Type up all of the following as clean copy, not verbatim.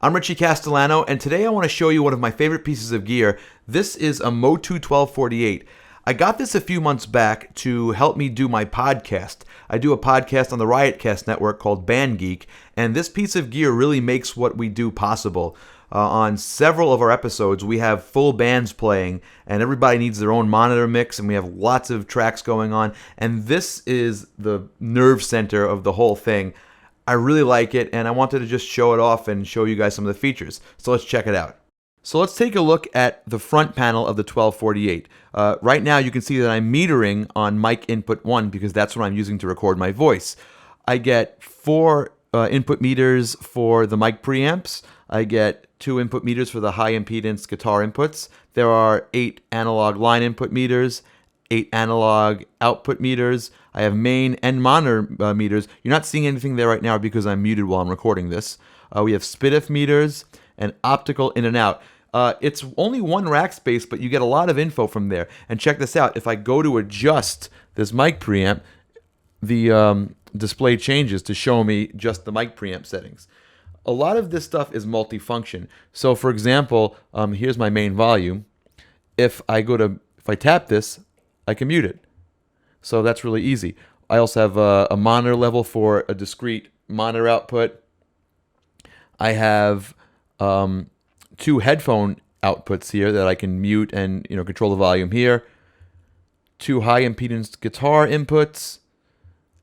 I'm Richie Castellano, and today I want to show you one of my favorite pieces of gear. This is a MOTU 1248. I got this a few months back to help me do my podcast. I do a podcast on the Riotcast network called Band Geek, and this piece of gear really makes what we do possible. On several of our episodes, we have full bands playing, and everybody needs their own monitor mix, and we have lots of tracks going on, and this is the nerve center of the whole thing. I really like it, and I wanted to just show it off and show you guys some of the features. So let's check it out. So let's take a look at the front panel of the 1248. Right now you can see that I'm metering on mic input 1 because that's what I'm using to record my voice. I get 4 input meters for the mic preamps. I get 2 input meters for the high impedance guitar inputs. There are 8 analog line input meters, 8 analog output meters. I have main and monitor meters. You're not seeing anything there right now because I'm muted while I'm recording this. We have SPDIF meters and optical in and out. It's only 1 rack space, but you get a lot of info from there. And check this out. If I go to adjust this mic preamp, the display changes to show me just the mic preamp settings. A lot of this stuff is multifunction. So for example, here's my main volume. If I tap this, I can mute it. So that's really easy. I also have a monitor level for a discrete monitor output. I have 2 headphone outputs here that I can mute and control the volume here. 2 high impedance guitar inputs,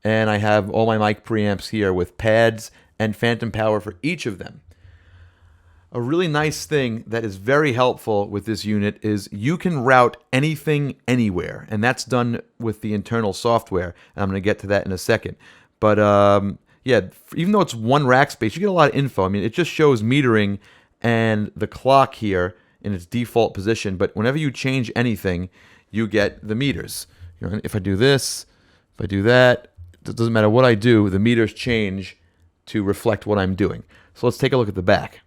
and I have all my mic preamps here with pads and phantom power for each of them. A really nice thing that is very helpful with this unit is you can route anything anywhere, and that's done with the internal software, and I'm going to get to that in a second. But yeah, even though it's 1 rack space, you get a lot of info. I mean, it just shows metering and the clock here in its default position, but whenever you change anything, you get the meters. If I do this, if I do that, it doesn't matter what I do, the meters change to reflect what I'm doing. So let's take a look at the back.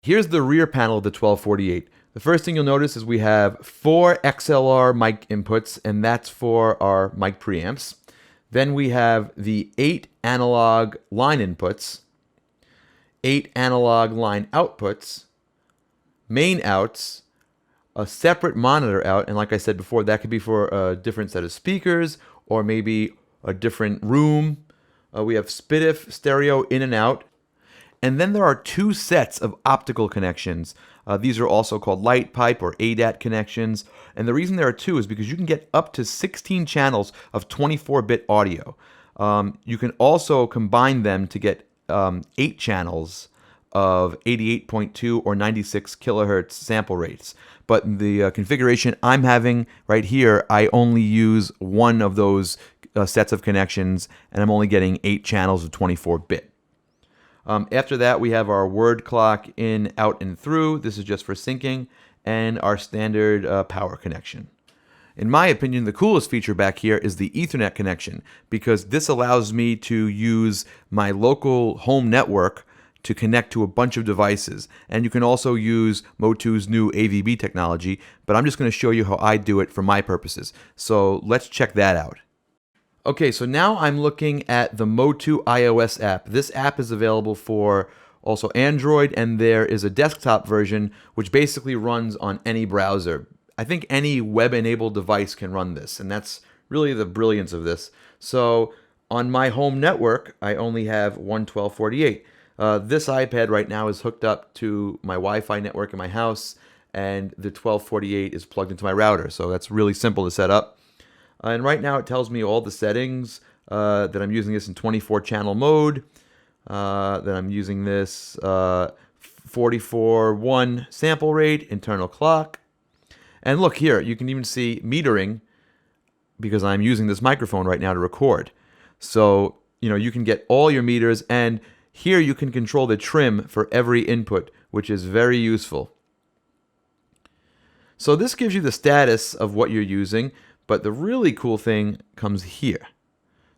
Here's the rear panel of the 1248. The first thing you'll notice is we have 4 XLR mic inputs, and that's for our mic preamps. Then we have the 8 analog line inputs, 8 analog line outputs, main outs, a separate monitor out, and like I said before, that could be for a different set of speakers or maybe a different room. We have SPDIF stereo in and out. And then there are 2 sets of optical connections. These are also called light pipe or ADAT connections. And the reason there are 2 is because you can get up to 16 channels of 24-bit audio. You can also combine them to get 8 channels of 88.2 or 96 kilohertz sample rates. But the configuration I'm having right here, I only use 1 of those sets of connections, and I'm only getting 8 channels of 24-bit. After that, we have our word clock in, out, and through. This is just for syncing, and our standard power connection. In my opinion, the coolest feature back here is the Ethernet connection, because this allows me to use my local home network to connect to a bunch of devices. And you can also use MOTU's new AVB technology, but I'm just going to show you how I do it for my purposes. So let's check that out. Okay, so now I'm looking at the MOTU iOS app. This app is available for also Android, and there is a desktop version which basically runs on any browser. I think any web-enabled device can run this, and that's really the brilliance of this. So on my home network, I only have one 1248. This iPad right now is hooked up to my Wi-Fi network in my house, and the 1248 is plugged into my router, so that's really simple to set up. And right now it tells me all the settings, that I'm using this in 24 channel mode, that I'm using this 44.1 sample rate, internal clock. And look here, you can even see metering because I'm using this microphone right now to record. So, you can get all your meters, and here you can control the trim for every input, which is very useful. So this gives you the status of what you're using. But the really cool thing comes here.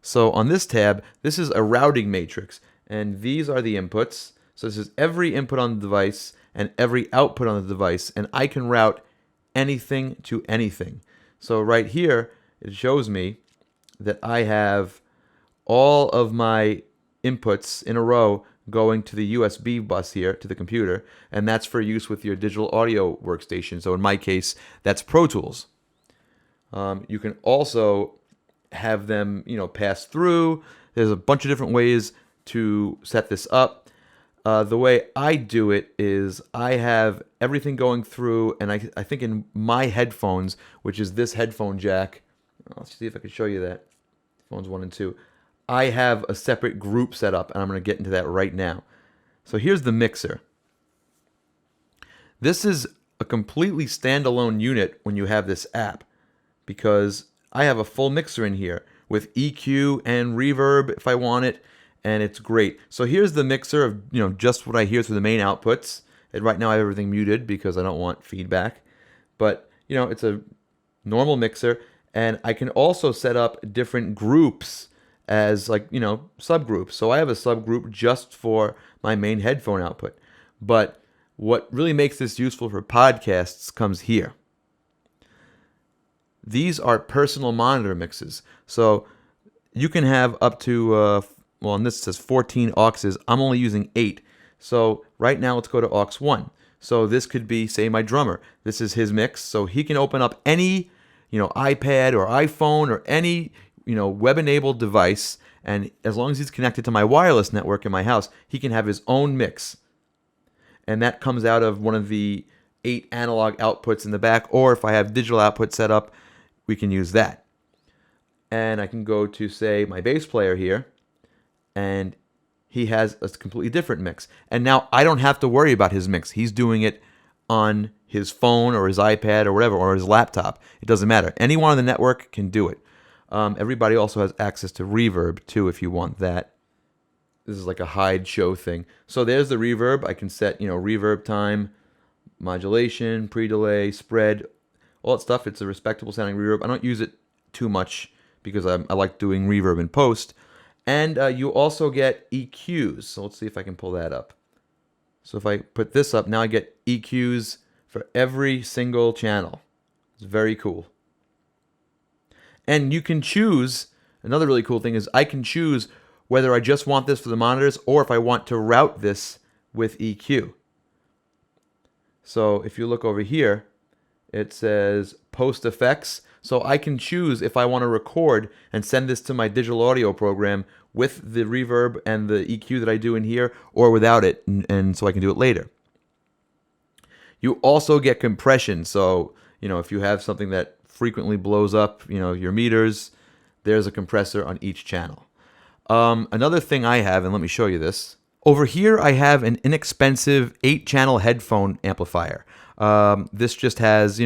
So on this tab, this is a routing matrix, and these are the inputs. So this is every input on the device and every output on the device, and I can route anything to anything. So right here, it shows me that I have all of my inputs in a row going to the USB bus here to the computer, and that's for use with your digital audio workstation. So in my case, that's Pro Tools. You can also have them, pass through. There's a bunch of different ways to set this up. The way I do it is I have everything going through, and I think in my headphones, which is this headphone jack, let's see if I can show you that, phones 1 and 2, I have a separate group set up, and I'm going to get into that right now. So here's the mixer. This is a completely standalone unit when you have this app, because I have a full mixer in here with EQ and reverb if I want it, and it's great. So here's the mixer of just what I hear through the main outputs. And right now I have everything muted because I don't want feedback. But it's a normal mixer, and I can also set up different groups as subgroups. So I have a subgroup just for my main headphone output. But what really makes this useful for podcasts comes here. These are personal monitor mixes. So you can have up to, and this says 14 auxes. I'm only using 8. So right now let's go to aux 1. So this could be, say, my drummer. This is his mix. So he can open up any, iPad or iPhone or any, web-enabled device. And as long as he's connected to my wireless network in my house, he can have his own mix. And that comes out of one of the 8 analog outputs in the back. Or if I have digital output set up, we can use that. And I can go to, say, my bass player here, and he has a completely different mix. And now I don't have to worry about his mix. He's doing it on his phone or his iPad or whatever, or his laptop. It doesn't matter. Anyone on the network can do it. Everybody also has access to reverb, too, if you want that. This is like a hide show thing. So there's the reverb. I can set, reverb time, modulation, pre-delay, spread, all that stuff. It's a respectable sounding reverb. I don't use it too much because I like doing reverb in post. And you also get EQs. So let's see if I can pull that up. So if I put this up, now I get EQs for every single channel. It's very cool. And you can choose, another really cool thing is I can choose whether I just want this for the monitors or if I want to route this with EQ. So if you look over here, it says post effects. So I can choose if I want to record and send this to my digital audio program with the reverb and the EQ that I do in here, or without it, and so I can do it later. You also get compression. So, if you have something that frequently blows up, your meters, there's a compressor on each channel. Another thing I have, and let me show you this. Over here, I have an inexpensive 8-channel headphone amplifier. This just has,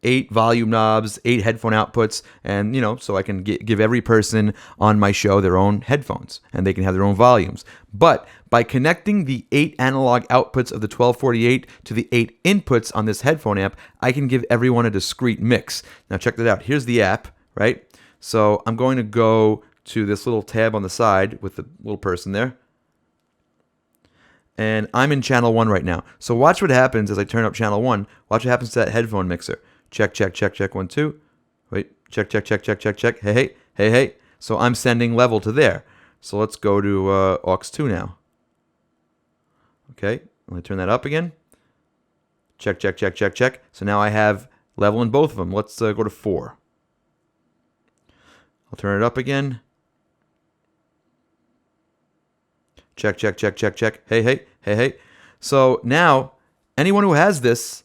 8 volume knobs, 8 headphone outputs, and, so I can give every person on my show their own headphones, and they can have their own volumes. But by connecting the 8 analog outputs of the 1248 to the 8 inputs on this headphone amp, I can give everyone a discrete mix. Now check that out. Here's the app, right? So I'm going to go to this little tab on the side with the little person there. And I'm in channel 1 right now. So watch what happens as I turn up channel 1. Watch what happens to that headphone mixer. Check, check, check, check, 1, 2. Wait, check, check, check, check, check, check. Hey, hey, hey, hey. So I'm sending level to there. So let's go to aux 2 now. Okay, let me turn that up again. Check, check, check, check, check. So now I have level in both of them. Let's go to 4. I'll turn it up again. Check, check, check, check, check. Hey, hey, hey, hey. So now anyone who has this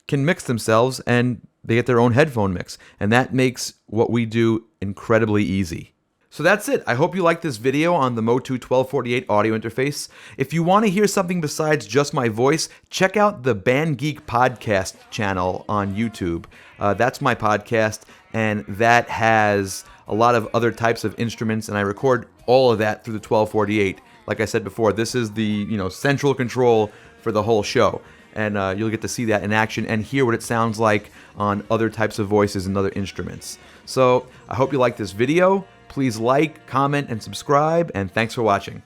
can mix themselves and they get their own headphone mix. And that makes what we do incredibly easy. So that's it. I hope you liked this video on the MOTU 1248 audio interface. If you want to hear something besides just my voice, check out the Band Geek podcast channel on YouTube. That's my podcast, and that has a lot of other types of instruments, and I record all of that through the 1248. Like I said before, this is the central control for the whole show. And you'll get to see that in action and hear what it sounds like on other types of voices and other instruments. So I hope you like this video. Please like, comment, and subscribe, and thanks for watching.